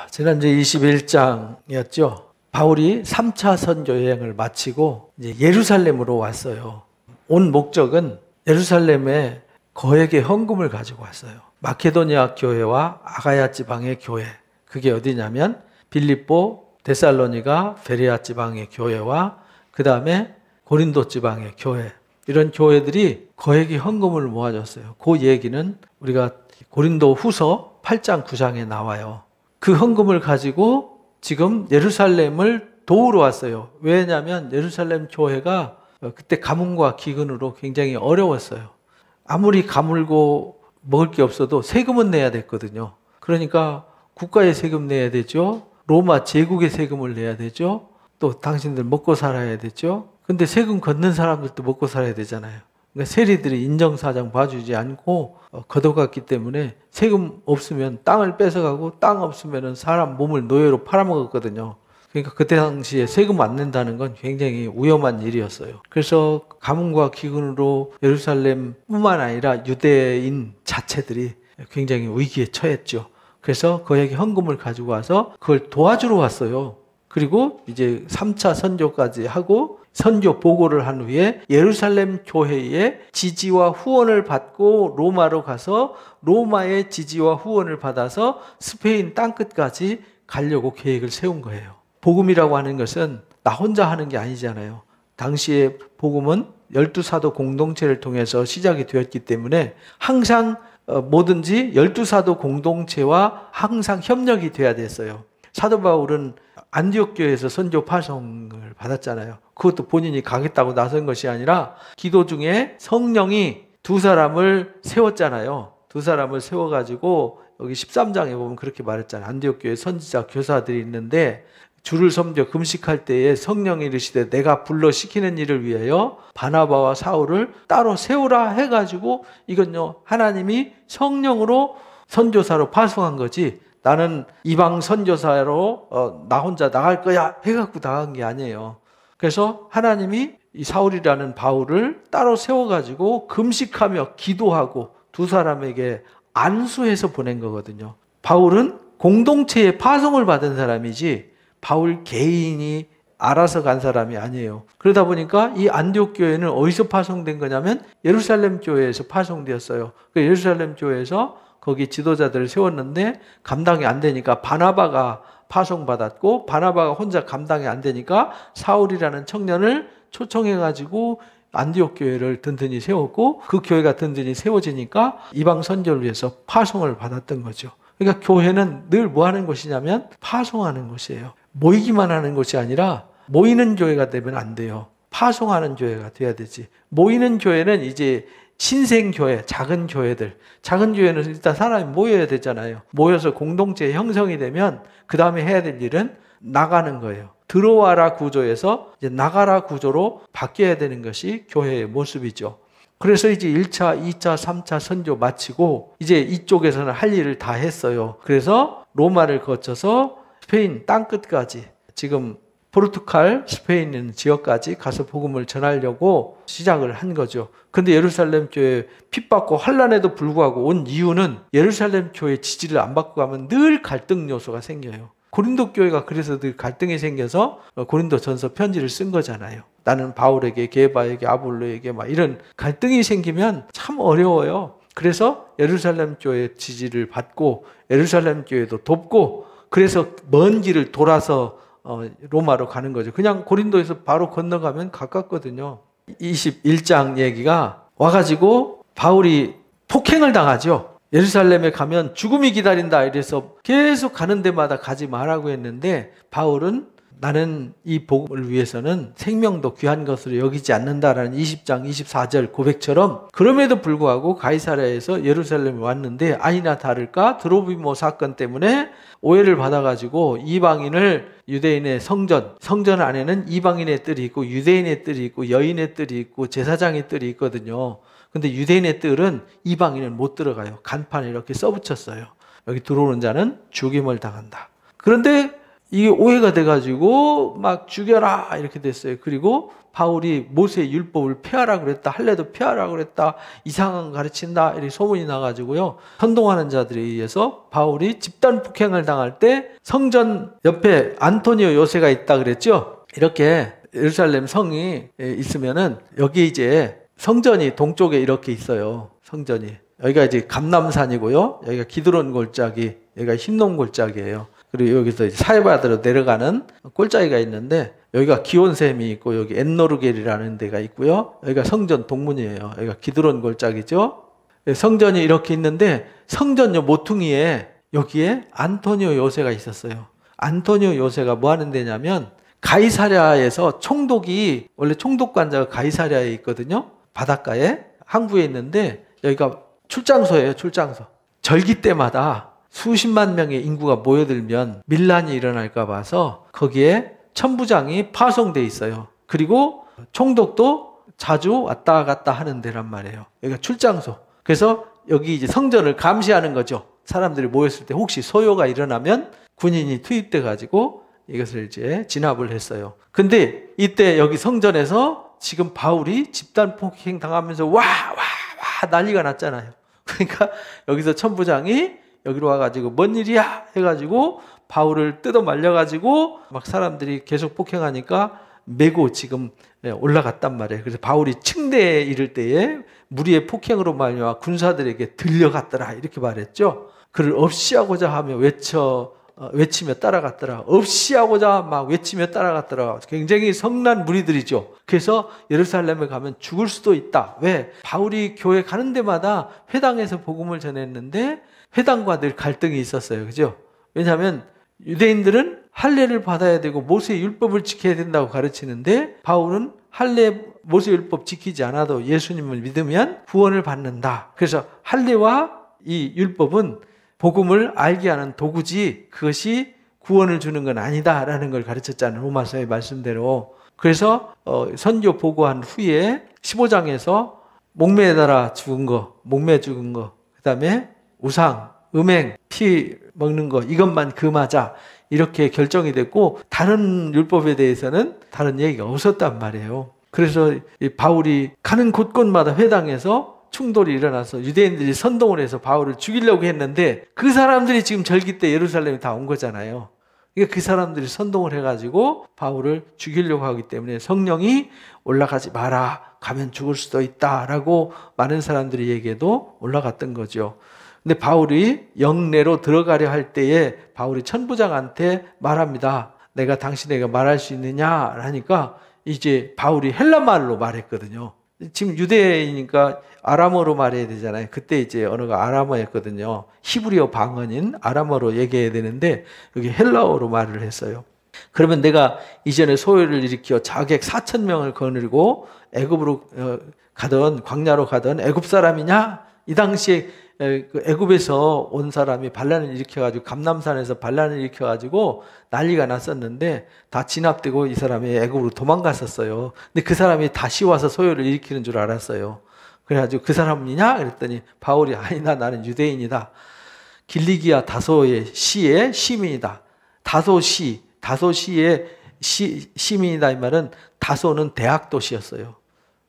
지난주 21장이었죠. 바울이 3차 선교 여행을 마치고 이제 예루살렘으로 왔어요. 온 목적은 예루살렘에 거액의 헌금을 가지고 왔어요. 마케도니아 교회와 아가야 지방의 교회, 그게 어디냐면 빌립보, 데살로니가, 베레아 지방의 교회와 그 다음에 고린도 지방의 교회, 이런 교회들이 거액의 헌금을 모아줬어요. 그 얘기는 우리가 고린도 후서 8장 9장에 나와요. 그 헌금을 가지고 지금 예루살렘을 도우러 왔어요. 왜냐하면 예루살렘 교회가 그때 가뭄과 기근으로 굉장히 어려웠어요. 아무리 가물고 먹을 게 없어도 세금은 내야 됐거든요. 그러니까 국가에 세금 내야 되죠. 로마 제국에 세금을 내야 되죠. 또 당신들 먹고 살아야 되죠. 근데 세금 걷는 사람들도 먹고 살아야 되잖아요. 그러니까 세리들이 인정사정 봐주지 않고 걷어갔기 때문에 세금 없으면 땅을 뺏어가고 땅 없으면 사람 몸을 노예로 팔아먹었거든요. 그러니까 그때 당시에 세금 안 낸다는 건 굉장히 위험한 일이었어요. 그래서 가뭄과 기근으로 예루살렘뿐만 아니라 유대인 자체들이 굉장히 위기에 처했죠. 그래서 거액의 헌금을 가지고 와서 그걸 도와주러 왔어요. 그리고 이제 3차 선교까지 하고 선교 보고를 한 후에 예루살렘 교회의 지지와 후원을 받고 로마로 가서 로마의 지지와 후원을 받아서 스페인 땅끝까지 가려고 계획을 세운 거예요. 복음이라고 하는 것은 나 혼자 하는 게 아니잖아요. 당시에 복음은 12사도 공동체를 통해서 시작이 되었기 때문에 항상 뭐든지 12사도 공동체와 항상 협력이 돼야 됐어요. 사도 바울은 안디옥 교회에서 선교 파송을 받았잖아요. 그것도 본인이 가겠다고 나선 것이 아니라 기도 중에 성령이 두 사람을 세웠잖아요. 두 사람을 세워가지고 여기 13장에 보면 그렇게 말했잖아요. 안디옥 교회 선지자 교사들이 있는데 주를 섬겨 금식할 때에 성령이 이르시되 내가 불러 시키는 일을 위하여 바나바와 사울을 따로 세우라 해가지고 이건요 하나님이 성령으로 선교사로 파송한 거지 나는 이방 선교사로 나 혼자 나갈 거야 해갖고 나간 게 아니에요. 그래서 하나님이 이 사울이라는 바울을 따로 세워가지고 금식하며 기도하고 두 사람에게 안수해서 보낸 거거든요. 바울은 공동체에 파송을 받은 사람이지 바울 개인이 알아서 간 사람이 아니에요. 그러다 보니까 이 안디옥 교회는 어디서 파송된 거냐면 예루살렘 교회에서 파송되었어요. 그 예루살렘 교회에서 거기 지도자들을 세웠는데 감당이 안 되니까 바나바가 파송받았고 바나바가 혼자 감당이 안 되니까 사울이라는 청년을 초청해가지고 안디옥 교회를 든든히 세웠고 그 교회가 든든히 세워지니까 이방 선교를 위해서 파송을 받았던 거죠. 그러니까 교회는 늘 뭐 하는 곳이냐면 파송하는 곳이에요. 모이기만 하는 곳이 아니라 모이는 교회가 되면 안 돼요. 파송하는 교회가 돼야 되지. 모이는 교회는 이제 신생교회, 작은 교회들. 작은 교회는 일단 사람이 모여야 되잖아요. 모여서 공동체 형성이 되면 그 다음에 해야 될 일은 나가는 거예요. 들어와라 구조에서 이제 나가라 구조로 바뀌어야 되는 것이 교회의 모습이죠. 그래서 이제 1차, 2차, 3차 선교 마치고 이제 이쪽에서는 할 일을 다 했어요. 그래서 로마를 거쳐서 스페인 땅끝까지 지금 포르투갈, 스페인 있는 지역까지 가서 복음을 전하려고 시작을 한 거죠. 근데 예루살렘 교회 핍받고 환난에도 불구하고 온 이유는 예루살렘 교회 지지를 안 받고 가면 늘 갈등 요소가 생겨요. 고린도 교회가 그래서 늘 갈등이 생겨서 고린도전서 편지를 쓴 거잖아요. 나는 바울에게, 게바에게, 아볼로에게 막 이런 갈등이 생기면 참 어려워요. 그래서 예루살렘 교회 지지를 받고 예루살렘 교회도 돕고 그래서 먼 길을 돌아서 로마로 가는 거죠. 그냥 고린도에서 바로 건너가면 가깝거든요. 21장 얘기가 와가지고 바울이 폭행을 당하죠. 예루살렘에 가면 죽음이 기다린다 이래서 계속 가는 데마다 가지 말라고 했는데 바울은 나는 이 복음을 위해서는 생명도 귀한 것으로 여기지 않는다라는 20장 24절 고백처럼 그럼에도 불구하고 가이사랴에서 예루살렘에 왔는데 아니나 다를까 드로비모 사건 때문에 오해를 받아가지고 이방인을 유대인의 성전 안에는 이방인의 뜰이 있고 유대인의 뜰이 있고 여인의 뜰이 있고 제사장의 뜰이 있거든요. 근데 유대인의 뜰은 이방인은 못 들어가요. 간판에 이렇게 써붙였어요. 여기 들어오는 자는 죽임을 당한다. 그런데 이게 오해가 돼가지고 막 죽여라 이렇게 됐어요. 그리고 바울이 모세의 율법을 폐하라 그랬다, 할례도 폐하라 그랬다, 이상한 거 가르친다 이렇게 소문이 나가지고요, 선동하는 자들에 의해서 바울이 집단 폭행을 당할 때 성전 옆에 안토니오 요새가 있다 그랬죠. 이렇게 예루살렘 성이 있으면은 여기 이제 성전이 동쪽에 이렇게 있어요. 성전이 여기가 이제 감람산이고요, 여기가 기드론 골짜기, 여기가 힌놈 골짜기예요. 그리고 여기서 사해바다로 내려가는 골짜기가 있는데 여기가 기온샘이 있고 여기 엔노르겔이라는 데가 있고요. 여기가 성전 동문이에요. 여기가 기드론 골짜기죠. 성전이 이렇게 있는데 성전요 모퉁이에 여기에 안토니오 요새가 있었어요. 안토니오 요새가 뭐 하는 데냐면 가이사랴에서 총독이, 원래 총독관자가 가이사랴에 있거든요. 바닷가에 항구에 있는데 여기가 출장소예요. 출장소. 절기 때마다 수십만 명의 인구가 모여들면 밀란이 일어날까 봐서 거기에 천부장이 파송돼 있어요. 그리고 총독도 자주 왔다 갔다 하는 데란 말이에요. 여기가 출장소. 그래서 여기 이제 성전을 감시하는 거죠. 사람들이 모였을 때 혹시 소요가 일어나면 군인이 투입돼 가지고 이것을 이제 진압을 했어요. 근데 이때 여기 성전에서 지금 바울이 집단 폭행 당하면서 와 난리가 났잖아요. 그러니까 여기서 천부장이 여기로 와가지고 뭔 일이야 해가지고 바울을 뜯어 말려가지고 막 사람들이 계속 폭행하니까 메고 지금 올라갔단 말이에요. 그래서 바울이 층대에 이를 때에 무리의 폭행으로 말미암아 군사들에게 들려갔더라 이렇게 말했죠. 그를 없이하고자 하며 외치며 따라갔더라. 없이하고자 막 외치며 따라갔더라. 굉장히 성난 무리들이죠. 그래서 예루살렘에 가면 죽을 수도 있다. 왜? 바울이 교회 가는 데마다 회당에서 복음을 전했는데 회당과 늘 갈등이 있었어요. 그죠? 왜냐하면 유대인들은 할례를 받아야 되고 모세의 율법을 지켜야 된다고 가르치는데 바울은 할례 모세 율법 지키지 않아도 예수님을 믿으면 구원을 받는다. 그래서 할례와 이 율법은 복음을 알게 하는 도구지 그것이 구원을 주는 건 아니다라는 걸 가르쳤잖아요. 로마서의 말씀대로. 그래서 선교 보고한 후에 15장에서 목매에 달아 죽은 거, 목매 죽은 거, 그 다음에 우상, 음행, 피 먹는 거 이것만 금하자 이렇게 결정이 됐고 다른 율법에 대해서는 다른 얘기가 없었단 말이에요. 그래서 바울이 가는 곳곳마다 회당에서 충돌이 일어나서 유대인들이 선동을 해서 바울을 죽이려고 했는데 그 사람들이 지금 절기 때 예루살렘에 다 온 거잖아요. 그러니까 그 사람들이 선동을 해가지고 바울을 죽이려고 하기 때문에 성령이 올라가지 마라. 가면 죽을 수도 있다라고 많은 사람들에게도 올라갔던 거죠. 근데 바울이 영내로 들어가려 할 때에 바울이 천부장한테 말합니다. 내가 당신에게 말할 수 있느냐 하니까 이제 바울이 헬라말로 말했거든요. 지금 유대인이니까 아람어로 말해야 되잖아요. 그때 이제 언어가 아람어였거든요. 히브리어 방언인 아람어로 얘기해야 되는데 여기 헬라어로 말을 했어요. 그러면 내가 이전에 소요를 일으켜 자객 4,000명을 거느리고 애굽으로 가던 광야로 가던 애굽 사람이냐? 이 당시에 애굽에서 온 사람이 반란을 일으켜가지고 감람산에서 반란을 일으켜가지고 난리가 났었는데 다 진압되고 이 사람이 애굽으로 도망갔었어요. 근데 그 사람이 다시 와서 소요를 일으키는 줄 알았어요. 그래가지고 그 사람이냐? 그랬더니 바울이 아니다. 나는 유대인이다. 길리기아 다소의 시의 시민이다. 다소시의 시민이다. 이 말은 다소는 대학 도시였어요.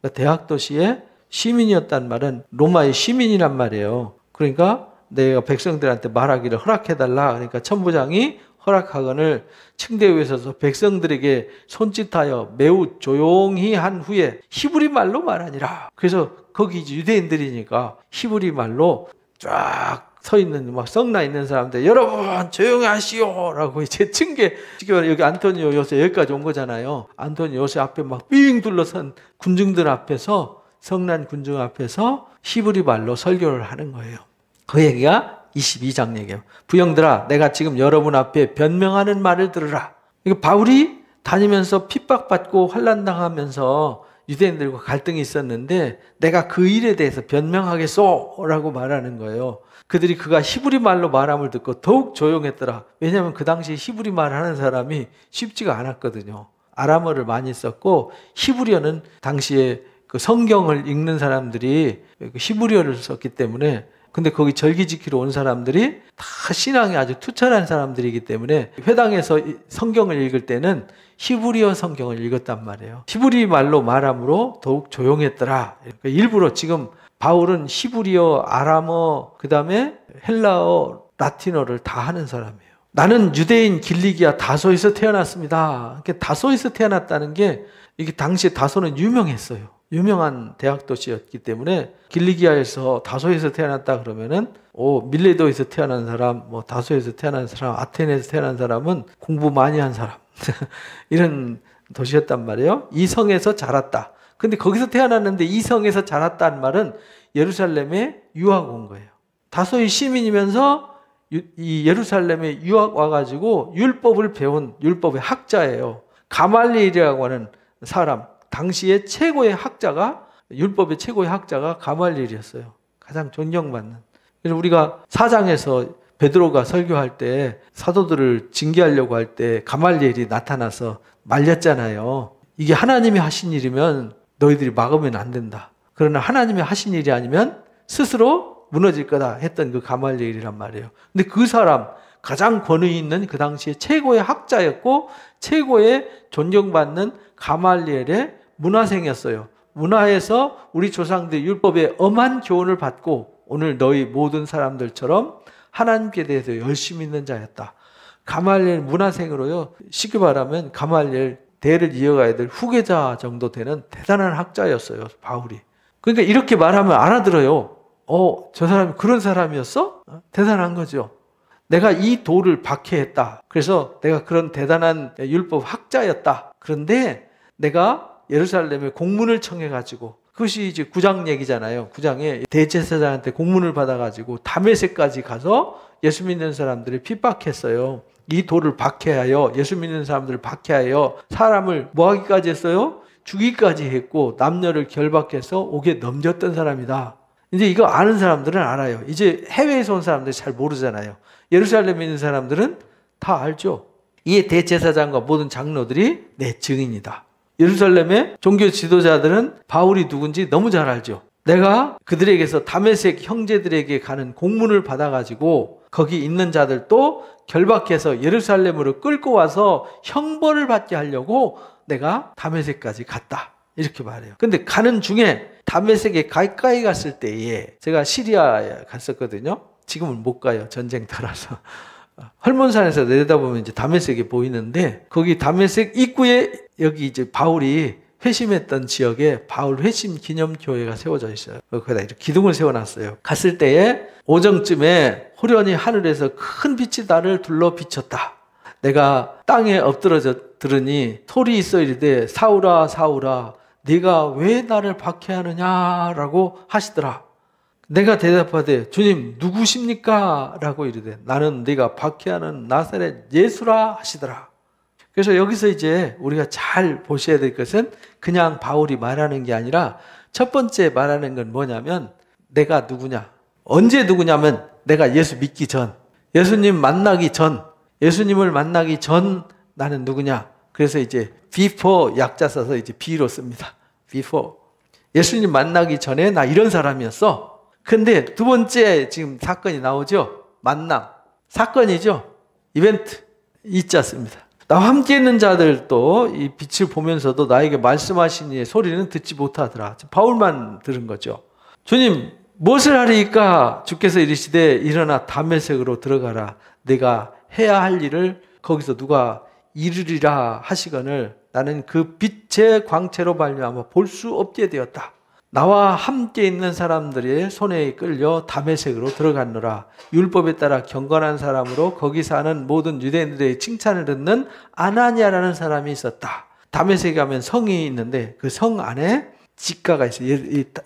그러니까 대학 도시의 시민이었단 말은 로마의 시민이란 말이에요. 그러니까 내가 백성들한테 말하기를 허락해달라. 그러니까 천부장이 허락하거늘 층대 위에 서서 백성들에게 손짓하여 매우 조용히 한 후에 히브리 말로 말하니라. 그래서 거기 이제 유대인들이니까 히브리 말로 쫙 서 있는 막 썩나 있는 사람들 여러분 조용히 하시오라고 이제 층계 지금 여기 안토니오 요새 여기까지 온 거잖아요. 안토니오 요새 앞에 막 삥 둘러선 군중들 앞에서 성난 군중 앞에서 히브리 말로 설교를 하는 거예요. 그 얘기가 22장 얘기예요. 부형들아 내가 지금 여러분 앞에 변명하는 말을 들으라. 이거 바울이 다니면서 핍박받고 환난당하면서 유대인들과 갈등이 있었는데 내가 그 일에 대해서 변명하겠소라고 말하는 거예요. 그들이 그가 히브리 말로 말함을 듣고 더욱 조용했더라. 왜냐하면 그 당시 히브리 말 하는 사람이 쉽지가 않았거든요. 아람어를 많이 썼고 히브리어는 당시에 그 성경을 읽는 사람들이 히브리어를 썼기 때문에 근데 거기 절기 지키러 온 사람들이 다 신앙이 아주 투철한 사람들이기 때문에 회당에서 성경을 읽을 때는 히브리어 성경을 읽었단 말이에요. 히브리 말로 말함으로 더욱 조용했더라. 그러니까 일부러 지금 바울은 히브리어, 아람어, 그 다음에 헬라어, 라틴어를 다 하는 사람이에요. 나는 유대인 길리기아 다소에서 태어났습니다. 그러니까 다소에서 태어났다는 게 이게 당시에 다소는 유명했어요. 유명한 대학 도시였기 때문에 길리기아에서 다소에서 태어났다 그러면은 밀레도에서 태어난 사람, 뭐 다소에서 태어난 사람, 아테네에서 태어난 사람은 공부 많이 한 사람 이런 도시였단 말이에요. 이 성에서 자랐다. 근데 거기서 태어났는데 이 성에서 자랐다는 말은 예루살렘에 유학 온 거예요. 다소의 시민이면서 이 예루살렘에 유학 와가지고 율법을 배운 율법의 학자예요. 가말리엘이라고 하는 사람, 당시의 최고의 학자가, 율법의 최고의 학자가 가말리엘이었어요. 가장 존경받는. 그래서 우리가 사장에서 베드로가 설교할 때 사도들을 징계하려고 할 때 가말리엘이 나타나서 말렸잖아요. 이게 하나님이 하신 일이면 너희들이 막으면 안 된다. 그러나 하나님이 하신 일이 아니면 스스로 무너질 거다 했던 그 가말리엘이란 말이에요. 근데 그 사람 가장 권위 있는 그 당시에 최고의 학자였고 최고의 존경받는 가말리엘의 문화생이었어요. 문화에서 우리 조상들이 율법의 엄한 교훈을 받고 오늘 너희 모든 사람들처럼 하나님께 대해서 열심히 있는 자였다. 가말리엘 문화생으로요. 쉽게 말하면 가말리엘 대를 이어가야 될 후계자 정도 되는 대단한 학자였어요. 바울이. 그러니까 이렇게 말하면 알아들어요. 저 사람이 그런 사람이었어? 대단한 거죠. 내가 이 도를 박해했다. 그래서 내가 그런 대단한 율법 학자였다. 그런데 내가 예루살렘에 공문을 청해가지고, 그것이 이제 9장 얘기잖아요. 9장에 대제사장한테 공문을 받아가지고 다메섹까지 가서 예수 믿는 사람들을 핍박했어요. 이 도를 박해하여, 예수 믿는 사람들을 박해하여 사람을 뭐 하기까지 했어요? 죽이기까지 했고 남녀를 결박해서 옥에 넘겼던 사람이다. 이제 이거 아는 사람들은 알아요. 이제 해외에서 온 사람들이 잘 모르잖아요. 예루살렘에 있는 사람들은 다 알죠. 이 대제사장과 모든 장로들이 내 증인이다. 예루살렘의 종교 지도자들은 바울이 누군지 너무 잘 알죠. 내가 그들에게서 다메섹 형제들에게 가는 공문을 받아가지고 거기 있는 자들도 결박해서 예루살렘으로 끌고 와서 형벌을 받게 하려고 내가 다메섹까지 갔다. 이렇게 말해요. 근데 가는 중에 다메섹에 가까이 갔을 때에, 제가 시리아에 갔었거든요. 지금은 못 가요. 전쟁 따라서. 헐몬산에서 내려다보면 이제 다메섹이 보이는데, 거기 다메섹 입구에 여기 이제 바울이 회심했던 지역에 바울 회심 기념교회가 세워져 있어요. 거기다 이렇게 기둥을 세워놨어요. 갔을 때에 오정쯤에 호련히 하늘에서 큰 빛이 나를 둘러 비쳤다. 내가 땅에 엎드러져 들으니 소리 있어 이르되 사울아 사울아 네가 왜 나를 박해하느냐라고 하시더라. 내가 대답하되 주님 누구십니까? 라고 이르되 나는 네가 박해하는 나사렛 예수라 하시더라. 그래서 여기서 이제 우리가 잘 보셔야 될 것은 그냥 바울이 말하는 게 아니라 첫 번째 말하는 건 뭐냐면 내가 누구냐. 언제 누구냐면 내가 예수 믿기 전, 예수님 만나기 전, 예수님을 만나기 전 나는 누구냐. 그래서 이제 before 약자 써서 이제 B로 씁니다. before. 예수님 만나기 전에 나 이런 사람이었어. 근데 두 번째 지금 사건이 나오죠. 만남. 사건이죠. 이벤트. 이자 씁니다. 나와 함께 있는 자들도 이 빛을 보면서도 나에게 말씀하시니 소리는 듣지 못하더라. 바울만 들은 거죠. 주님 무엇을 하리까? 주께서 이르시되 일어나 다메섹으로 들어가라. 내가 해야 할 일을 거기서 누가 이르리라 하시거늘 나는 그 빛의 광채로 말미암아 볼 수 없게 되었다. 나와 함께 있는 사람들의 손에 끌려 다메섹으로 들어갔노라. 율법에 따라 경건한 사람으로 거기 사는 모든 유대인들의 칭찬을 듣는 아나니아라는 사람이 있었다. 다메섹에 가면 성이 있는데 그 성 안에 직가가 있어요.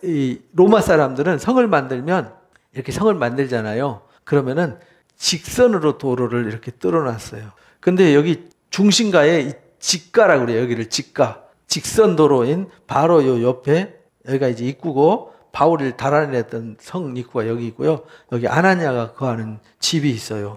이 로마 사람들은 성을 만들면 이렇게 성을 만들잖아요. 그러면은 직선으로 도로를 이렇게 뚫어놨어요. 근데 여기 중심가에 이 직가라고 그래요. 여기를 직가. 직선 도로인 바로 요 옆에 여기가 이제 입구고 바울을 달아냈던 성 입구가 여기 있고요. 여기 아나니아가 거하는 집이 있어요.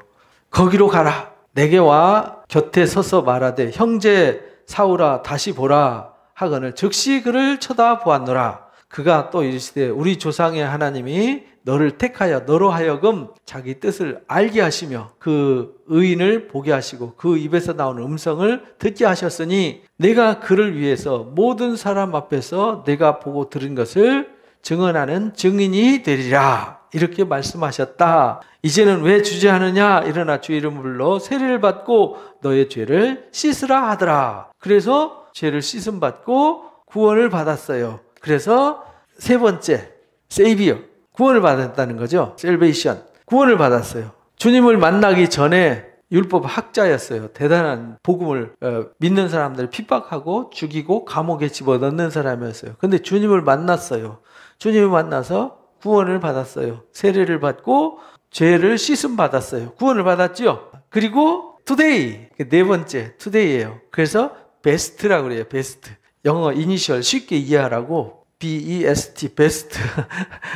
거기로 가라. 내게 와 곁에 서서 말하되 형제 사울아 다시 보라 하거늘 즉시 그를 쳐다보았노라. 그가 또 이르시되 우리 조상의 하나님이 너를 택하여 너로 하여금 자기 뜻을 알게 하시며 그 의인을 보게 하시고 그 입에서 나오는 음성을 듣게 하셨으니 내가 그를 위해서 모든 사람 앞에서 내가 보고 들은 것을 증언하는 증인이 되리라. 이렇게 말씀하셨다. 이제는 왜 주저하느냐? 일어나 주 이름을 불러 세례를 받고 너의 죄를 씻으라 하더라. 그래서 죄를 씻음 받고 구원을 받았어요. 그래서 세 번째, 세이비어, 구원을 받았다는 거죠. 셀베이션, 구원을 받았어요. 주님을 만나기 전에 율법 학자였어요. 대단한 복음을 믿는 사람들을 핍박하고 죽이고 감옥에 집어넣는 사람이었어요. 근데 주님을 만났어요. 주님을 만나서 구원을 받았어요. 세례를 받고 죄를 씻음 받았어요. 구원을 받았죠. 그리고 today, 네 번째 today예요. 그래서 best라고 그래요. best. 영어 이니셜 쉽게 이해하라고 BEST, best.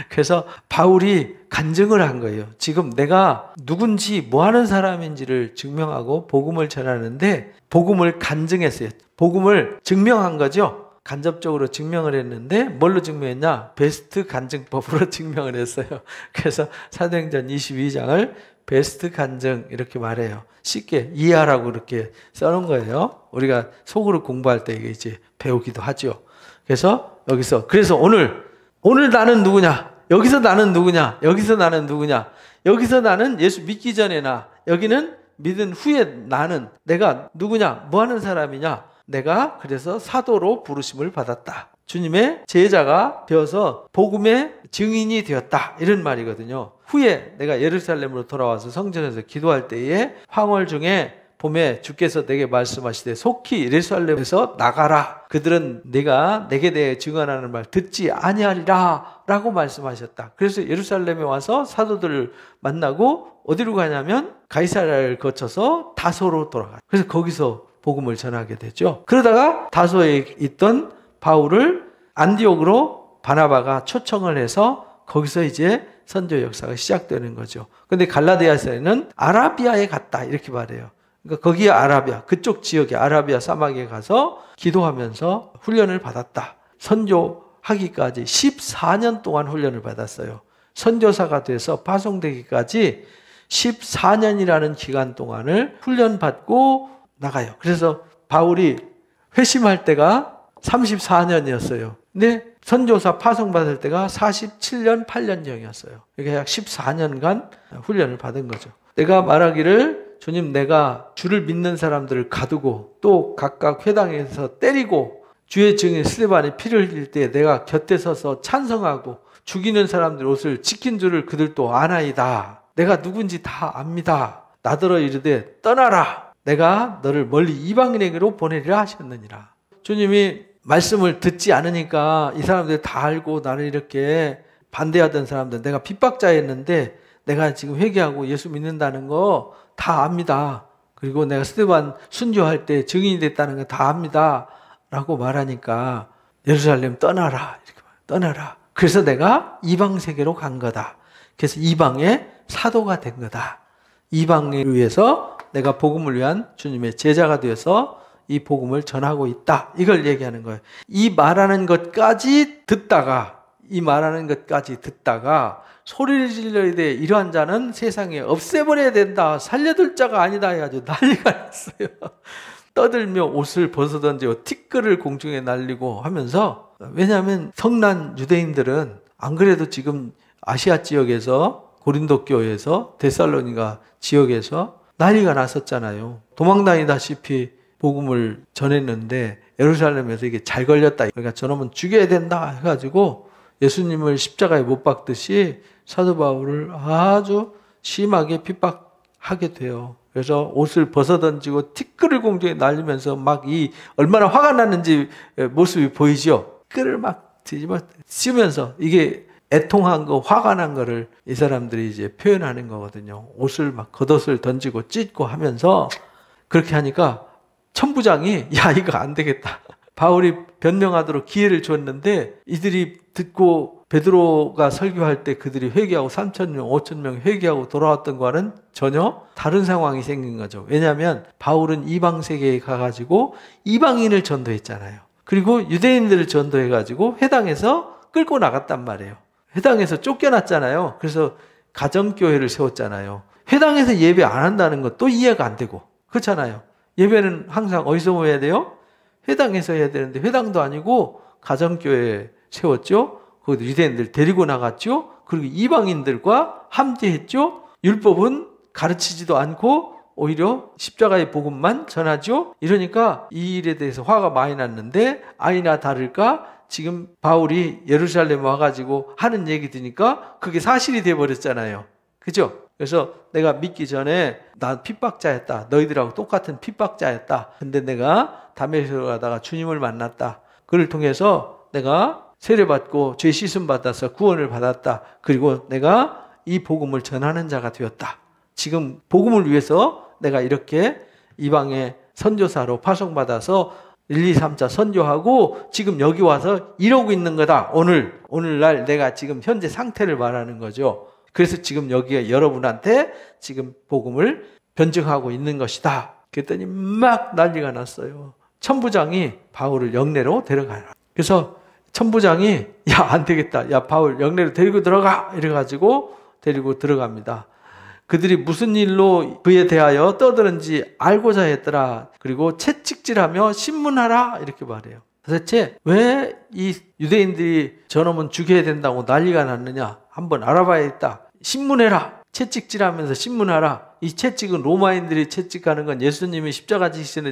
그래서 바울이 간증을 한 거예요. 지금 내가 누군지 뭐 하는 사람인지를 증명하고 복음을 전하는데 복음을 간증했어요. 복음을 증명한 거죠. 간접적으로 증명을 했는데 뭘로 증명했냐? 베스트 간증법으로 증명을 했어요. 그래서 사도행전 22장을 베스트 간증 이렇게 말해요. 쉽게 이해하라고 이렇게 써놓은 거예요. 우리가 속으로 공부할 때 이제 배우기도 하죠. 그래서 여기서 그래서 오늘 나는 누구냐? 여기서 나는 누구냐? 여기서 나는 누구냐? 여기서 나는 예수 믿기 전에 나, 여기는 믿은 후에 나는 내가 누구냐? 뭐 하는 사람이냐? 내가 그래서 사도로 부르심을 받았다. 주님의 제자가 되어서 복음의 증인이 되었다. 이런 말이거든요. 후에 내가 예루살렘으로 돌아와서 성전에서 기도할 때에 황홀 중에 봄에 주께서 내게 말씀하시되 속히 예루살렘에서 나가라. 그들은 내가 내게 대해 증언하는 말 듣지 아니하리라 라고 말씀하셨다. 그래서 예루살렘에 와서 사도들을 만나고 어디로 가냐면 가이사랴를 거쳐서 다소로 돌아가. 그래서 거기서 복음을 전하게 되죠. 그러다가 다소에 있던 바울을 안디옥으로 바나바가 초청을 해서 거기서 이제 선교 역사가 시작되는 거죠. 근데 갈라디아서에는 아라비아에 갔다 이렇게 말해요. 그러니까 거기에 아라비아, 그쪽 지역에 아라비아 사막에 가서 기도하면서 훈련을 받았다. 선교하기까지 14년 동안 훈련을 받았어요. 선교사가 돼서 파송되기까지 14년이라는 기간 동안을 훈련받고 나가요. 그래서 바울이 회심할 때가 34년이었어요. 근데 선교사 파송받을 때가 47년 8년경이었어요. 이게 약 14년간 훈련을 받은 거죠. 내가 말하기를 주님 내가 주를 믿는 사람들을 가두고 또 각각 회당에서 때리고 주의 증인 스데반의 피를 흘릴 때 내가 곁에 서서 찬성하고 죽이는 사람들 옷을 지킨 줄을 그들도 아나이다. 내가 누군지 다 압니다. 나더러 이르되 떠나라. 내가 너를 멀리 이방인에게로 보내리라 하셨느니라. 주님이 말씀을 듣지 않으니까 이 사람들 다 알고 나를 이렇게 반대하던 사람들, 내가 핍박자였는데 내가 지금 회개하고 예수 믿는다는 거 다 압니다. 그리고 내가 스데반 순교할 때 증인이 됐다는 거 다 압니다. 라고 말하니까 예루살렘 떠나라. 이렇게 말해요. 떠나라. 그래서 내가 이방 세계로 간 거다. 그래서 이방의 사도가 된 거다. 이방을 위해서 내가 복음을 위한 주님의 제자가 되어서 이 복음을 전하고 있다. 이걸 얘기하는 거예요. 이 말하는 것까지 듣다가 소리를 질러야 돼. 이러한 자는 세상에 없애버려야 된다. 살려둘 자가 아니다 해가지고 난리가 났어요. 떠들며 옷을 벗어던지고 티끌을 공중에 날리고 하면서, 왜냐하면 성난 유대인들은 안 그래도 지금 아시아 지역에서 고린도 교회에서 데살로니가 지역에서 난리가 났었잖아요. 도망다니다시피 복음을 전했는데 예루살렘에서 이게 잘 걸렸다. 그러니까 저놈은 죽여야 된다 해가지고 예수님을 십자가에 못 박듯이 사도 바울을 아주 심하게 핍박하게 돼요. 그래서 옷을 벗어던지고 티끌을 공중에 날리면서 막 얼마나 화가 났는지 모습이 보이죠. 티끌을 막 뒤집어 씌우면서 이게 애통한 거, 화가 난 거를 이 사람들이 이제 표현하는 거거든요. 옷을 막 겉옷을 던지고 찢고 하면서 그렇게 하니까 천부장이 야 이거 안 되겠다. 바울이 변명하도록 기회를 줬는데 이들이 듣고 베드로가 설교할 때 그들이 회개하고 3,000명, 5,000명 회개하고 돌아왔던 거와는 전혀 다른 상황이 생긴 거죠. 왜냐하면 바울은 이방 세계에 가가지고 이방인을 전도했잖아요. 그리고 유대인들을 전도해가지고 회당에서 끌고 나갔단 말이에요. 회당에서 쫓겨났잖아요. 그래서 가정교회를 세웠잖아요. 회당에서 예배 안 한다는 것도 이해가 안 되고 그렇잖아요. 예배는 항상 어디서 해야 돼요? 회당에서 해야 되는데 회당도 아니고 가정교회 세웠죠. 거기도 유대인들 데리고 나갔죠. 그리고 이방인들과 함께했죠. 율법은 가르치지도 않고 오히려 십자가의 복음만 전하죠. 이러니까 이 일에 대해서 화가 많이 났는데 아니나 다를까 지금 바울이 예루살렘 와가지고 하는 얘기 들으니까 그게 사실이 돼버렸잖아요. 그죠? 그래서 내가 믿기 전에 난 핍박자였다. 너희들하고 똑같은 핍박자였다. 근데 내가 다메섹으로 가다가 주님을 만났다. 그를 통해서 내가 세례받고 죄 씻음 받아서 구원을 받았다. 그리고 내가 이 복음을 전하는 자가 되었다. 지금 복음을 위해서 내가 이렇게 이방의 선교사로 파송받아서 1, 2, 3차 선교하고 지금 여기 와서 이러고 있는 거다. 오늘날 내가 지금 현재 상태를 말하는 거죠. 그래서 지금 여기에 여러분한테 지금 복음을 변증하고 있는 것이다. 그랬더니 막 난리가 났어요. 천부장이 바울을 영내로 데려가라. 그래서 천부장이 야, 안 되겠다. 야, 바울 영내로 데리고 들어가. 이래가지고 데리고 들어갑니다. 그들이 무슨 일로 그에 대하여 떠드는지 알고자 했더라. 그리고 채찍질하며 신문하라. 이렇게 말해요. 도대체 왜 이 유대인들이 저놈은 죽여야 된다고 난리가 났느냐. 한번 알아봐야겠다. 신문해라. 채찍질하면서 신문하라. 이 채찍은 로마인들이 채찍하는 건 예수님이 십자가 지시에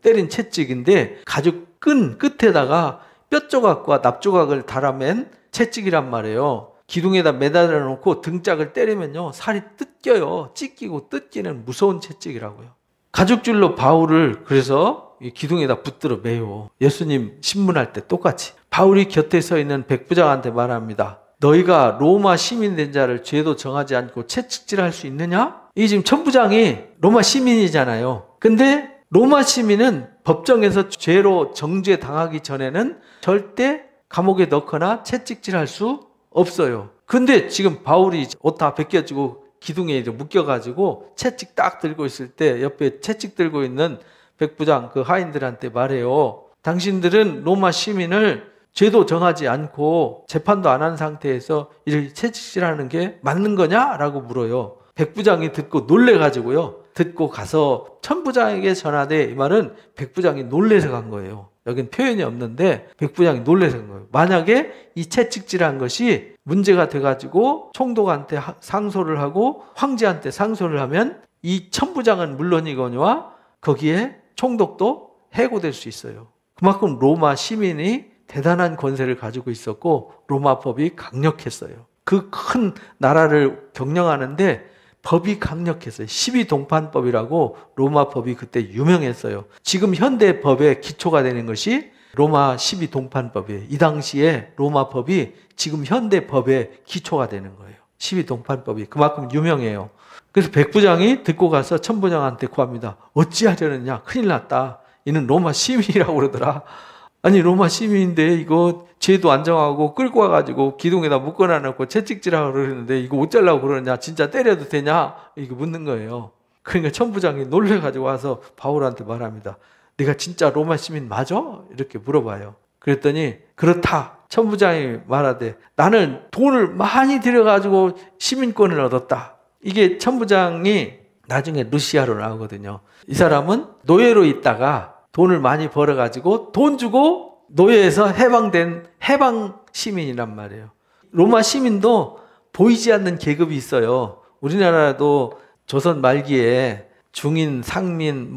때린 채찍인데 가죽 끈 끝에다가 뼈 조각과 납 조각을 달아맨 채찍이란 말이에요. 기둥에다 매달아 놓고 등짝을 때리면요 살이 뜯겨요. 찢기고 뜯기는 무서운 채찍이라고요. 가죽줄로 바울을 그래서 기둥에다 붙들어 매요. 예수님 신문할 때 똑같이. 바울이 곁에 서 있는 백부장한테 말합니다. 너희가 로마 시민 된 자를 죄도 정하지 않고 채찍질할 수 있느냐? 이 지금 천부장이 로마 시민이잖아요. 근데 로마 시민은 법정에서 죄로 정죄 당하기 전에는 절대 감옥에 넣거나 채찍질할 수 없어요. 근데 지금 바울이 옷 다 벗겨지고 기둥에 묶여가지고 채찍 딱 들고 있을 때 옆에 채찍 들고 있는 백부장 그 하인들한테 말해요. 당신들은 로마 시민을 죄도 정하지 않고 재판도 안 한 상태에서 이렇게 채찍질하는 게 맞는 거냐? 라고 물어요. 백부장이 듣고 놀래가지고요. 듣고 가서 천부장에게 전하되 이 말은 백부장이 놀래서 간 거예요. 여긴 표현이 없는데 백부장이 놀래서 간 거예요. 만약에 이 채찍질한 것이 문제가 돼가지고 총독한테 상소를 하고 황제한테 상소를 하면 이 천부장은 물론이거니와 거기에 총독도 해고될 수 있어요. 그만큼 로마 시민이 대단한 권세를 가지고 있었고 로마법이 강력했어요. 그 큰 나라를 경영하는데 법이 강력했어요. 12동판법이라고 로마법이 그때 유명했어요. 지금 현대 법의 기초가 되는 것이 로마 12동판법이에요. 이 당시에 로마법이 지금 현대 법의 기초가 되는 거예요. 12동판법이 그만큼 유명해요. 그래서 백부장이 듣고 가서 천부장한테 구합니다. 어찌하려느냐? 큰일 났다. 이는 로마 시민이라고 그러더라. 아니 로마 시민인데 이거 죄도 안 정하고 끌고 와가지고 기둥에다 묶어놔놓고 채찍질하고 그러는데 이거 어쩌려고 그러냐? 진짜 때려도 되냐? 이거 묻는 거예요. 그러니까 천부장이 놀래가지고 와서 바울한테 말합니다. 네가 진짜 로마 시민 맞아? 이렇게 물어봐요. 그랬더니 그렇다. 천부장이 말하되 나는 돈을 많이 들여가지고 시민권을 얻었다. 이게 천부장이 나중에 루시아로 나오거든요. 이 사람은 노예로 있다가 돈을 많이 벌어가지고 돈 주고 노예에서 해방된 해방 시민이란 말이에요. 로마 시민도 보이지 않는 계급이 있어요. 우리나라도 조선 말기에 중인, 상민,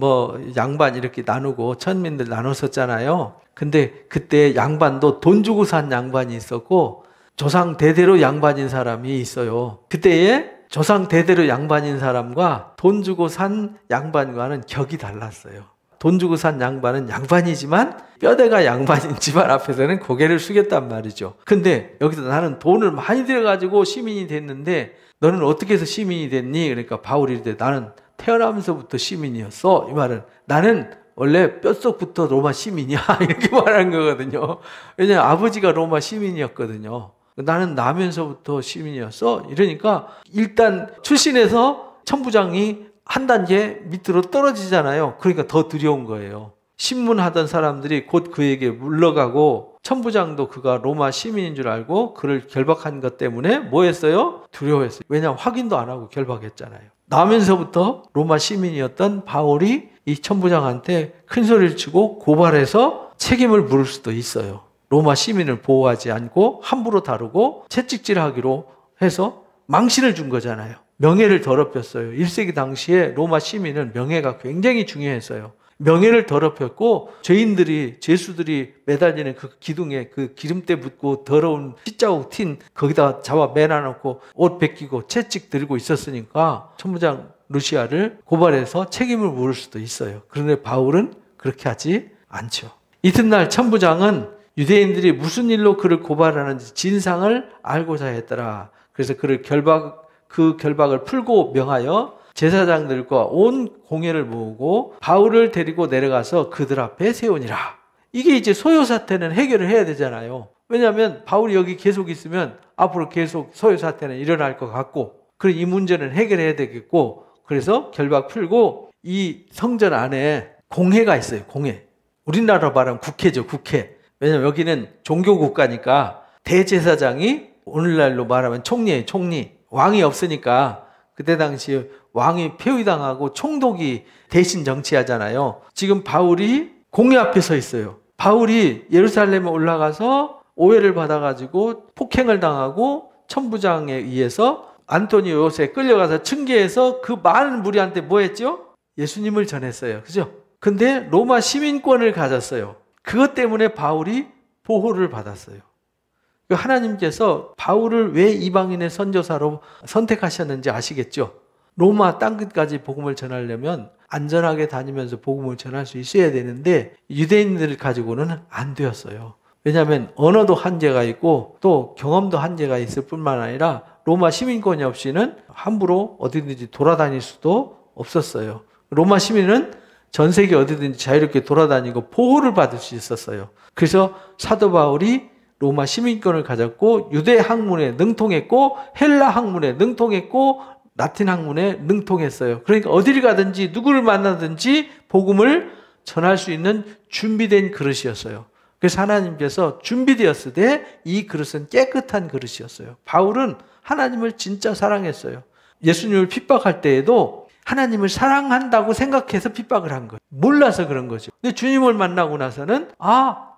양반 이렇게 나누고 천민들 나눴었잖아요. 근데 그때 양반도 돈 주고 산 양반이 있었고 조상 대대로 양반인 사람이 있어요. 그때에 조상 대대로 양반인 사람과 돈 주고 산 양반과는 격이 달랐어요. 돈 주고 산 양반은 양반이지만 뼈대가 양반인 집안 앞에서는 고개를 숙였단 말이죠. 근데 여기서 나는 돈을 많이 들여가지고 시민이 됐는데 너는 어떻게 해서 시민이 됐니? 그러니까 바울이 이르되 나는 태어나면서부터 시민이었어. 이 말은 나는 원래 뼛속부터 로마 시민이야. 이렇게 말하는 거거든요. 왜냐하면 아버지가 로마 시민이었거든요. 나는 나면서부터 시민이었어. 이러니까 일단 출신에서 천부장이 한 단계 밑으로 떨어지잖아요. 그러니까 더 두려운 거예요. 신문하던 사람들이 곧 그에게 물러가고 천부장도 그가 로마 시민인 줄 알고 그를 결박한 것 때문에 뭐 했어요? 두려워했어요. 왜냐하면 확인도 안 하고 결박했잖아요. 나면서부터 로마 시민이었던 바울이 이 천부장한테 큰 소리를 치고 고발해서 책임을 물을 수도 있어요. 로마 시민을 보호하지 않고 함부로 다루고 채찍질하기로 해서 망신을 준 거잖아요. 명예를 더럽혔어요. 1세기 당시에 로마 시민은 명예가 굉장히 중요했어요. 명예를 더럽혔고 죄수들이 매달리는 그 기둥에 그 기름때 묻고 더러운 핏자국 튄 거기다 잡아 매놔놓고 옷 벗기고 채찍 들고 있었으니까 천부장 루시아를 고발해서 책임을 물을 수도 있어요. 그런데 바울은 그렇게 하지 않죠. 이튿날 천부장은 유대인들이 무슨 일로 그를 고발하는지 진상을 알고자 했더라. 그래서 그 결박을 풀고 명하여 제사장들과 온 공회를 모으고 바울을 데리고 내려가서 그들 앞에 세우니라. 이게 이제 소요 사태는 해결을 해야 되잖아요. 왜냐하면 바울이 여기 계속 있으면 앞으로 계속 소요 사태는 일어날 것 같고, 그래 이 문제는 해결해야 되겠고, 그래서 결박 풀고 이 성전 안에 공회가 있어요. 공회. 우리나라로 말하면 국회죠. 국회. 왜냐하면 여기는 종교 국가니까 대제사장이 오늘날로 말하면 총리예요. 총리. 왕이 없으니까 그때 당시에 왕이 폐위당하고 총독이 대신 정치하잖아요. 지금 바울이 공회 앞에 서 있어요. 바울이 예루살렘에 올라가서 오해를 받아가지고 폭행을 당하고 천부장에 의해서 안토니오 요새 끌려가서 층계해서 그 많은 무리한테 뭐 했죠? 예수님을 전했어요. 그죠? 근데 로마 시민권을 가졌어요. 그것 때문에 바울이 보호를 받았어요. 하나님께서 바울을 왜 이방인의 선교사로 선택하셨는지 아시겠죠? 로마 땅끝까지 복음을 전하려면 안전하게 다니면서 복음을 전할 수 있어야 되는데 유대인들을 가지고는 안 되었어요. 왜냐하면 언어도 한계가 있고 또 경험도 한계가 있을 뿐만 아니라 로마 시민권이 없이는 함부로 어디든지 돌아다닐 수도 없었어요. 로마 시민은 전 세계 어디든지 자유롭게 돌아다니고 보호를 받을 수 있었어요. 그래서 사도 바울이 로마 시민권을 가졌고 유대 학문에 능통했고 헬라 학문에 능통했고 라틴 학문에 능통했어요. 그러니까 어디를 가든지 누구를 만나든지 복음을 전할 수 있는 준비된 그릇이었어요. 그래서 하나님께서 준비되었을 때 이 그릇은 깨끗한 그릇이었어요. 바울은 하나님을 진짜 사랑했어요. 예수님을 핍박할 때에도 하나님을 사랑한다고 생각해서 핍박을 한 거예요. 몰라서 그런 거죠. 근데 주님을 만나고 나서는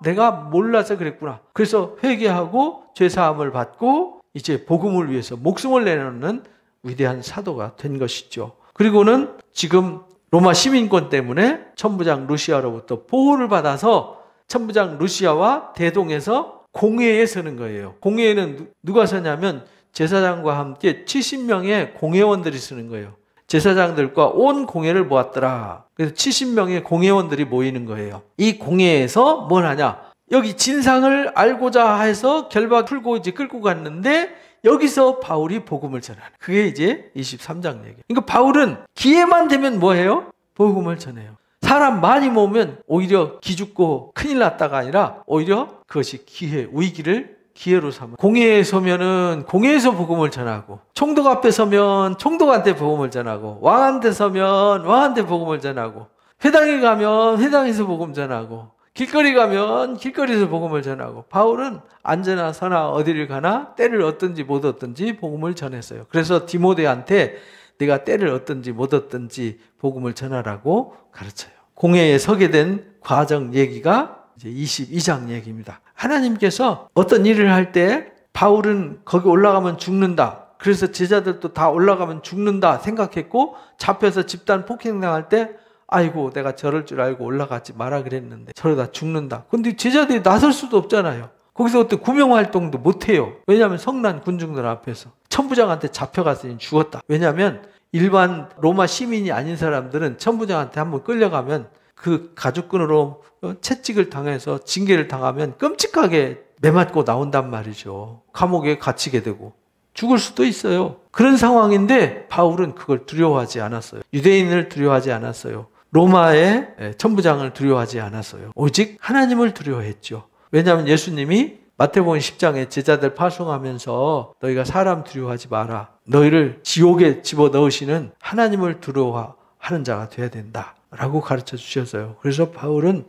내가 몰라서 그랬구나. 그래서 회개하고 죄사함을 받고 이제 복음을 위해서 목숨을 내놓는 위대한 사도가 된 것이죠. 그리고는 지금 로마 시민권 때문에 천부장 루시아로부터 보호를 받아서 천부장 루시아와 대동해서 공회에 서는 거예요. 공회에는 누가 서냐면 제사장과 함께 70명의 공회원들이 서는 거예요. 제사장들과 온 공회를 모았더라. 그래서 70명의 공회원들이 모이는 거예요. 이 공회에서 뭘 하냐? 여기 진상을 알고자 해서 결박 풀고 이제 끌고 갔는데 여기서 바울이 복음을 전하는. 그게 이제 23장 얘기예요. 그러니까 바울은 기회만 되면 뭐 해요? 복음을 전해요. 사람 많이 모으면 오히려 기죽고 큰일 났다가 아니라 오히려 그것이 기회, 위기를 기회로 삼아. 공회에 서면은 공회에서 복음을 전하고, 총독 앞에 서면 총독한테 복음을 전하고, 왕한테 서면 왕한테 복음을 전하고, 회당에 가면 회당에서 복음 전하고, 길거리 가면 길거리에서 복음을 전하고, 바울은 앉으나 서나 어디를 가나 때를 얻든지 못 얻든지 복음을 전했어요. 그래서 디모데한테 내가 때를 얻든지 못 얻든지 복음을 전하라고 가르쳐요. 공회에 서게 된 과정 얘기가 이제 22장 얘기입니다. 하나님께서 어떤 일을 할 때 바울은 거기 올라가면 죽는다. 그래서 제자들도 다 올라가면 죽는다 생각했고 잡혀서 집단 폭행당할 때 아이고 내가 저럴 줄 알고 올라가지 마라 그랬는데 저러다 죽는다. 근데 제자들이 나설 수도 없잖아요. 거기서 어떤 구명활동도 못해요. 왜냐하면 성난 군중들 앞에서 천부장한테 잡혀갔으니 죽었다. 왜냐하면 일반 로마 시민이 아닌 사람들은 천부장한테 한번 끌려가면 그 가죽끈으로 채찍을 당해서 징계를 당하면 끔찍하게 매맞고 나온단 말이죠. 감옥에 갇히게 되고 죽을 수도 있어요. 그런 상황인데 바울은 그걸 두려워하지 않았어요. 유대인을 두려워하지 않았어요. 로마의 천부장을 두려워하지 않았어요. 오직 하나님을 두려워했죠. 왜냐하면 예수님이 마태복음 10장에 제자들 파송하면서 너희가 사람 두려워하지 마라. 너희를 지옥에 집어넣으시는 하나님을 두려워하는 자가 되어야 된다. 라고 가르쳐 주셨어요. 그래서 바울은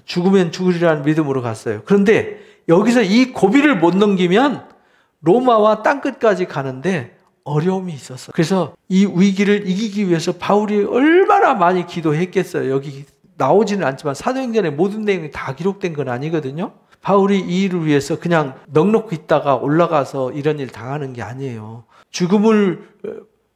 죽으면 죽으리라는 믿음으로 갔어요. 그런데 여기서 이 고비를 못 넘기면 로마와 땅끝까지 가는데 어려움이 있었어요. 그래서 이 위기를 이기기 위해서 바울이 얼마나 많이 기도했겠어요. 여기 나오지는 않지만 사도행전의 모든 내용이 다 기록된 건 아니거든요. 바울이 이 일을 위해서 그냥 넉넉히 있다가 올라가서 이런 일 당하는 게 아니에요. 죽음을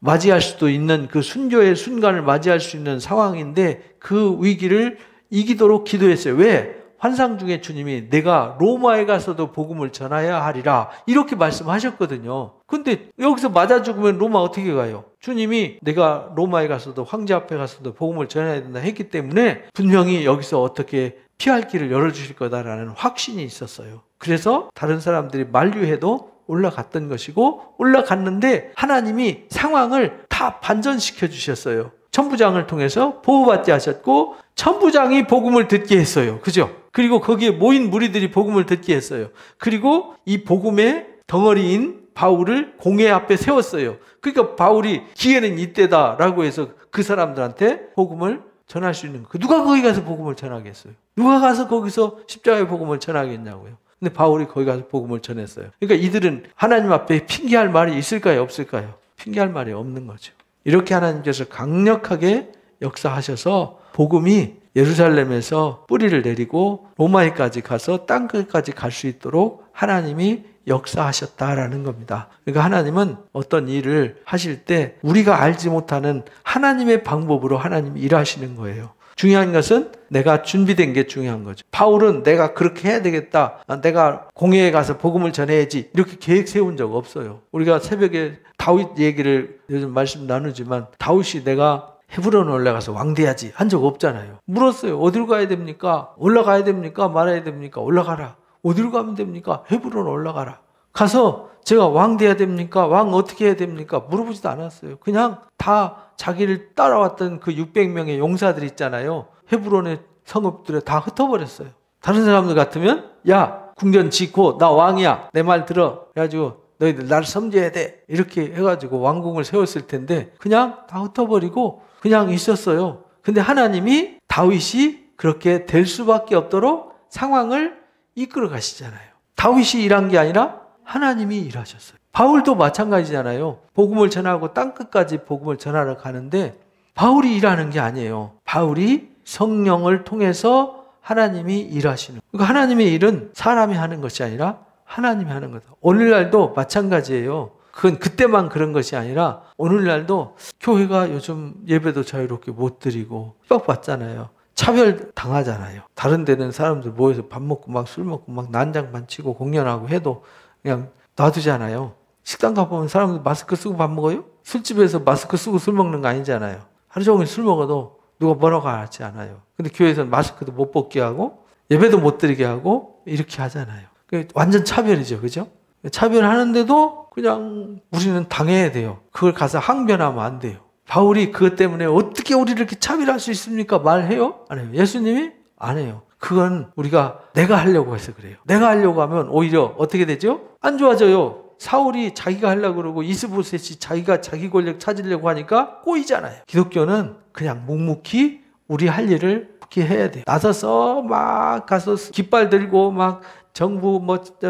맞이할 수도 있는 그 순교의 순간을 맞이할 수 있는 상황인데 그 위기를 이기도록 기도했어요. 왜? 환상 중에 주님이 내가 로마에 가서도 복음을 전하여야 하리라 이렇게 말씀하셨거든요. 근데 여기서 맞아 죽으면 로마 어떻게 가요? 주님이 내가 로마에 가서도 황제 앞에 가서도 복음을 전해야 된다 했기 때문에 분명히 여기서 어떻게 피할 길을 열어주실 거다라는 확신이 있었어요. 그래서 다른 사람들이 만류해도 올라갔던 것이고 올라갔는데 하나님이 상황을 다 반전시켜 주셨어요. 천부장을 통해서 보호받게 하셨고 천부장이 복음을 듣게 했어요. 그죠? 그리고 거기에 모인 무리들이 복음을 듣게 했어요. 그리고 이 복음의 덩어리인 바울을 공회 앞에 세웠어요. 그러니까 바울이 기회는 이때다라고 해서 그 사람들한테 복음을 전할 수 있는 거. 누가 거기 가서 복음을 전하겠어요? 누가 가서 거기서 십자가의 복음을 전하겠냐고요. 근데 바울이 거기 가서 복음을 전했어요. 그러니까 이들은 하나님 앞에 핑계할 말이 있을까요? 없을까요? 핑계할 말이 없는 거죠. 이렇게 하나님께서 강력하게 역사하셔서 복음이 예루살렘에서 뿌리를 내리고 로마에까지 가서 땅끝까지 갈 수 있도록 하나님이 역사하셨다라는 겁니다. 그러니까 하나님은 어떤 일을 하실 때 우리가 알지 못하는 하나님의 방법으로 하나님이 일하시는 거예요. 중요한 것은 내가 준비된 게 중요한 거죠. 바울은 내가 그렇게 해야 되겠다. 내가 공회에 가서 복음을 전해야지. 이렇게 계획 세운 적 없어요. 우리가 새벽에 다윗 얘기를 요즘 말씀 나누지만 다윗이 내가 헤브론 올라가서 왕 돼야지 한 적 없잖아요. 물었어요. 어디로 가야 됩니까? 올라가야 됩니까? 말아야 됩니까? 올라가라. 어디로 가면 됩니까? 헤브론 올라가라. 가서 제가 왕 돼야 됩니까? 왕 어떻게 해야 됩니까? 물어보지도 않았어요. 그냥 다 자기를 따라왔던 그 600명의 용사들 있잖아요. 헤브론의 성읍들에 다 흩어버렸어요. 다른 사람들 같으면 야 궁전 짓고 나 왕이야. 내 말 들어. 그래가지고 너희들 나를 섬겨야 돼. 이렇게 해가지고 왕궁을 세웠을 텐데 그냥 다 흩어버리고 그냥 있었어요. 근데 하나님이 다윗이 그렇게 될 수밖에 없도록 상황을 이끌어 가시잖아요. 다윗이 일한 게 아니라 하나님이 일하셨어요. 바울도 마찬가지잖아요. 복음을 전하고 땅끝까지 복음을 전하러 가는데 바울이 일하는 게 아니에요. 바울이 성령을 통해서 하나님이 일하시는 거예요. 그러니까 하나님의 일은 사람이 하는 것이 아니라 하나님이 하는 거다. 오늘날도 마찬가지예요. 그건 그때만 그런 것이 아니라 오늘날도 교회가 요즘 예배도 자유롭게 못 드리고 핍박받잖아요. 차별 당하잖아요. 다른 데는 사람들 모여서 밥 먹고 막 술 먹고 막 난장판 치고 공연하고 해도 그냥 놔두잖아요. 식당 가보면 사람들 마스크 쓰고 밥 먹어요? 술집에서 마스크 쓰고 술 먹는 거 아니잖아요. 하루 종일 술 먹어도 누가 뭐라고 하지 않아요. 근데 교회에서는 마스크도 못 벗게 하고 예배도 못 드리게 하고 이렇게 하잖아요. 완전 차별이죠. 그죠? 차별하는데도 그냥 우리는 당해야 돼요. 그걸 가서 항변하면 안 돼요. 바울이 그것 때문에 어떻게 우리를 이렇게 차별할 수 있습니까? 말해요? 안 해요. 예수님이? 안 해요. 그건 우리가 내가 하려고 해서 그래요. 내가 하려고 하면 오히려 어떻게 되죠? 안 좋아져요. 사울이 자기가 하려고 그러고 이스보셋이 자기가 자기 권력 찾으려고 하니까 꼬이잖아요. 기독교는 그냥 묵묵히 우리 할 일을 그렇게 해야 돼요. 나서서 막 가서 깃발 들고 막 정부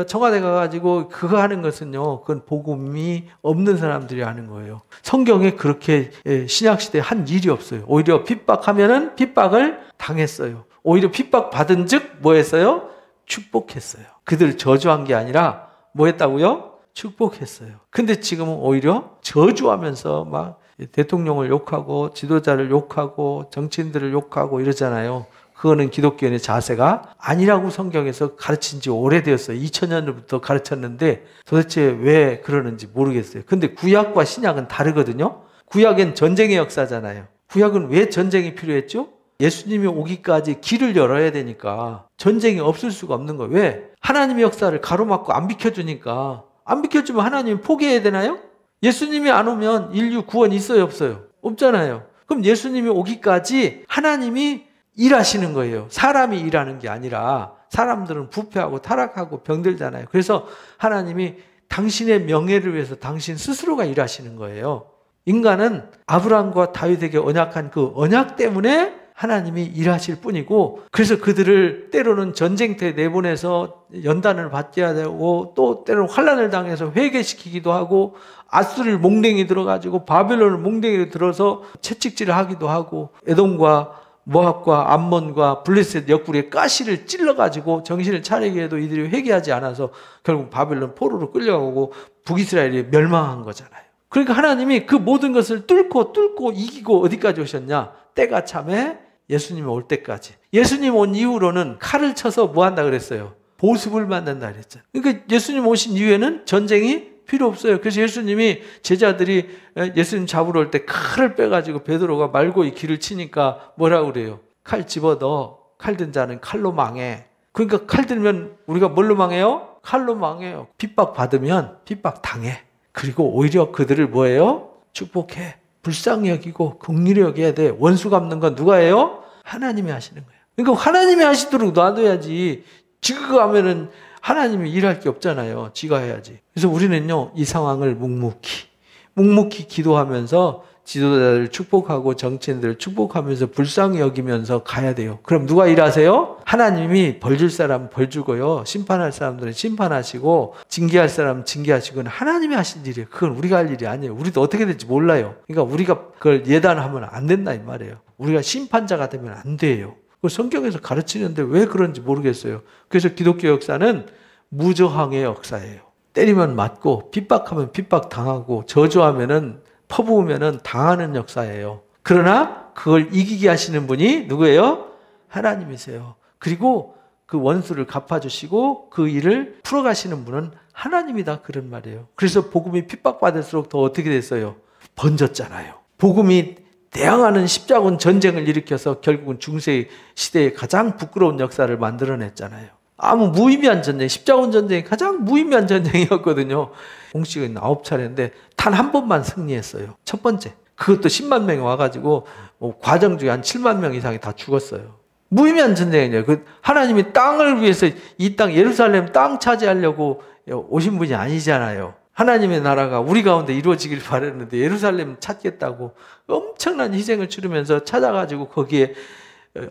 청와대 가가지고 그거 하는 것은요, 그건 복음이 없는 사람들이 하는 거예요. 성경에 그렇게 신약시대에 한 일이 없어요. 오히려 핍박하면은 핍박을 당했어요. 오히려 핍박 받은 즉 뭐 했어요? 축복했어요. 그들 저주한 게 아니라 뭐 했다고요? 축복했어요. 근데 지금은 오히려 저주하면서 막 대통령을 욕하고 지도자를 욕하고 정치인들을 욕하고 이러잖아요. 그거는 기독교인의 자세가 아니라고 성경에서 가르친 지 오래되었어요. 2000년부터 가르쳤는데 도대체 왜 그러는지 모르겠어요. 근데 구약과 신약은 다르거든요. 구약은 전쟁의 역사잖아요. 구약은 왜 전쟁이 필요했죠? 예수님이 오기까지 길을 열어야 되니까 전쟁이 없을 수가 없는 거예요. 왜? 하나님의 역사를 가로막고 안 비켜주니까. 안 비켜주면 하나님이 포기해야 되나요? 예수님이 안 오면 인류 구원 있어요, 없어요? 없잖아요. 그럼 예수님이 오기까지 하나님이 일하시는 거예요. 사람이 일하는 게 아니라 사람들은 부패하고 타락하고 병들잖아요. 그래서 하나님이 당신의 명예를 위해서 당신 스스로가 일하시는 거예요. 인간은 아브라함과 다윗에게 언약한 그 언약 때문에 하나님이 일하실 뿐이고, 그래서 그들을 때로는 전쟁터에 내보내서 연단을 받게 되고, 또 때로는 환난을 당해서 회개시키기도 하고, 아수르를 몽댕이 들어가지고 바벨론을 몽댕이로 들어서 채찍질을 하기도 하고, 에돔과 모압과 암몬과 블레셋 옆구리에 가시를 찔러가지고 정신을 차리게 해도 이들이 회개하지 않아서 결국 바벨론 포로로 끌려가고 북이스라엘이 멸망한 거잖아요. 그러니까 하나님이 그 모든 것을 뚫고 이기고 어디까지 오셨냐? 때가 참에 예수님이 올 때까지. 예수님 온 이후로는 칼을 쳐서 뭐 한다 그랬어요? 보습을 만든다 그랬잖아요. 그러니까 예수님 오신 이후에는 전쟁이 필요 없어요. 그래서 예수님이 제자들이 예수님 잡으러 올 때 칼을 빼가지고 베드로가 말고 이 길을 치니까 뭐라고 그래요? 칼 집어넣어. 칼 든 자는 칼로 망해. 그러니까 칼 들면 우리가 뭘로 망해요? 칼로 망해요. 핍박 받으면 핍박 당해. 그리고 오히려 그들을 뭐예요? 축복해. 불쌍히 여기고 긍휼히 여겨야 돼. 원수 갚는 건 누가 해요? 하나님이 하시는 거예요. 그러니까 하나님이 하시도록 놔둬야지. 지가 하면은 하나님이 일할 게 없잖아요. 지가 해야지. 그래서 우리는요, 이 상황을 묵묵히 기도하면서 지도자들을 축복하고 정치인들을 축복하면서 불쌍히 여기면서 가야 돼요. 그럼 누가 일하세요? 하나님이 벌 줄 사람은 벌 주고요. 심판할 사람들은 심판하시고 징계할 사람은 징계하시고는 하나님이 하실 일이에요. 그건 우리가 할 일이 아니에요. 우리도 어떻게 될지 몰라요. 그러니까 우리가 그걸 예단하면 안 된다 이 말이에요. 우리가 심판자가 되면 안 돼요. 성경에서 가르치는데 왜 그런지 모르겠어요. 그래서 기독교 역사는 무저항의 역사예요. 때리면 맞고 핍박하면 핍박당하고 저주하면은 퍼부으면은 당하는 역사예요. 그러나 그걸 이기게 하시는 분이 누구예요? 하나님이세요. 그리고 그 원수를 갚아주시고 그 일을 풀어가시는 분은 하나님이다 그런 말이에요. 그래서 복음이 핍박받을수록 더 어떻게 됐어요? 번졌잖아요. 복음이 대항하는 십자군 전쟁을 일으켜서 결국은 중세 시대의 가장 부끄러운 역사를 만들어냈잖아요. 아무 무의미한 전쟁, 십자군 전쟁이 가장 무의미한 전쟁이었거든요. 공식은 9차례인데 단 한 번만 승리했어요. 첫 번째. 그것도 10만 명이 와가지고 과정 중에 한 7만 명 이상이 다 죽었어요. 무의미한 전쟁이에요. 하나님이 땅을 위해서 이 땅 예루살렘 땅 차지하려고 오신 분이 아니잖아요. 하나님의 나라가 우리 가운데 이루어지길 바랐는데 예루살렘 찾겠다고 엄청난 희생을 치르면서 찾아가지고 거기에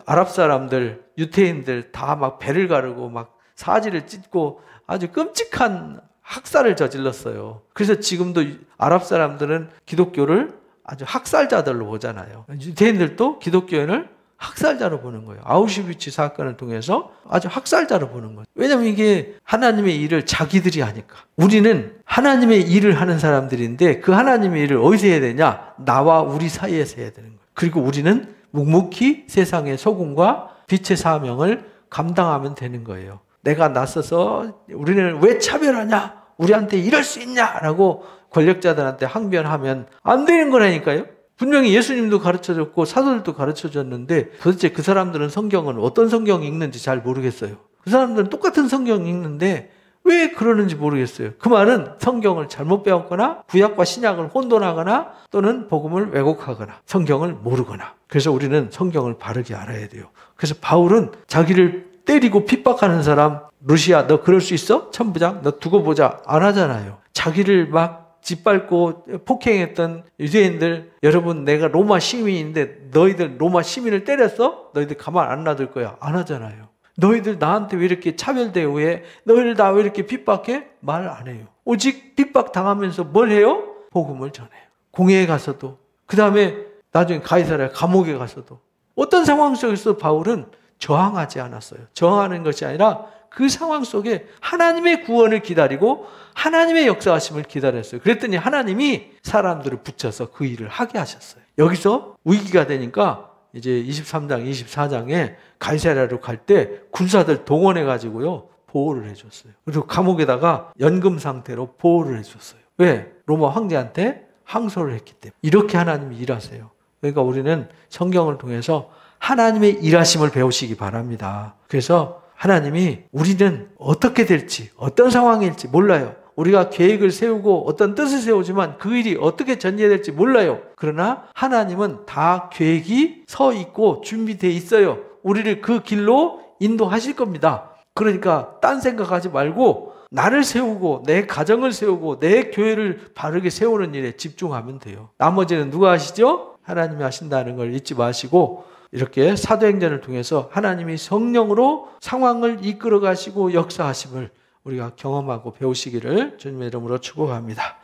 아랍 사람들, 유태인들 다 막 배를 가르고 막 사지를 찢고 아주 끔찍한 학살을 저질렀어요. 그래서 지금도 아랍 사람들은 기독교를 아주 학살자들로 보잖아요. 유태인들도 기독교인을 학살자로 보는 거예요. 아우슈비츠 사건을 통해서 아주 학살자로 보는 거예요. 왜냐하면 이게 하나님의 일을 자기들이 하니까. 우리는 하나님의 일을 하는 사람들인데 그 하나님의 일을 어디서 해야 되냐? 나와 우리 사이에서 해야 되는 거예요. 그리고 우리는 묵묵히 세상의 소금과 빛의 사명을 감당하면 되는 거예요. 내가 나서서 우리는 왜 차별하냐? 우리한테 이럴 수 있냐? 라고 권력자들한테 항변하면 안 되는 거라니까요. 분명히 예수님도 가르쳐줬고 사도들도 가르쳐줬는데 도대체 그 사람들은 성경은 어떤 성경 읽는지 잘 모르겠어요. 그 사람들은 똑같은 성경 읽는데 왜 그러는지 모르겠어요. 그 말은 성경을 잘못 배웠거나 구약과 신약을 혼돈하거나 또는 복음을 왜곡하거나 성경을 모르거나. 그래서 우리는 성경을 바르게 알아야 돼요. 그래서 바울은 자기를 때리고 핍박하는 사람, 루시아 너 그럴 수 있어? 천부장 너 두고 보자 안 하잖아요. 자기를 막 짓밟고 폭행했던 유대인들, 여러분 내가 로마 시민인데 너희들 로마 시민을 때렸어? 너희들 가만 안 놔둘 거야. 안 하잖아요. 너희들 나한테 왜 이렇게 차별대우해? 너희들 나 왜 이렇게 핍박해? 말 안 해요. 오직 핍박 당하면서 뭘 해요? 복음을 전해요. 공회에 가서도, 그 다음에 나중에 가이사랴 감옥에 가서도. 어떤 상황 속에서 바울은 저항하지 않았어요. 저항하는 것이 아니라 그 상황 속에 하나님의 구원을 기다리고 하나님의 역사하심을 기다렸어요. 그랬더니 하나님이 사람들을 붙여서 그 일을 하게 하셨어요. 여기서 위기가 되니까 이제 23장, 24장에 가이사랴로 갈 때 군사들 동원해 가지고요 보호를 해줬어요. 그리고 감옥에다가 연금 상태로 보호를 해줬어요. 왜? 로마 황제한테 항소를 했기 때문에. 이렇게 하나님이 일하세요. 그러니까 우리는 성경을 통해서 하나님의 일하심을 배우시기 바랍니다. 그래서 하나님이 우리는 어떻게 될지 어떤 상황일지 몰라요. 우리가 계획을 세우고 어떤 뜻을 세우지만 그 일이 어떻게 전개될지 몰라요. 그러나 하나님은 다 계획이 서 있고 준비되어 있어요. 우리를 그 길로 인도하실 겁니다. 그러니까 딴 생각하지 말고 나를 세우고 내 가정을 세우고 내 교회를 바르게 세우는 일에 집중하면 돼요. 나머지는 누가 하시죠? 하나님이 하신다는 걸 잊지 마시고 이렇게 사도행전을 통해서 하나님이 성령으로 상황을 이끌어 가시고 역사하심을 우리가 경험하고 배우시기를 주님의 이름으로 축복합니다.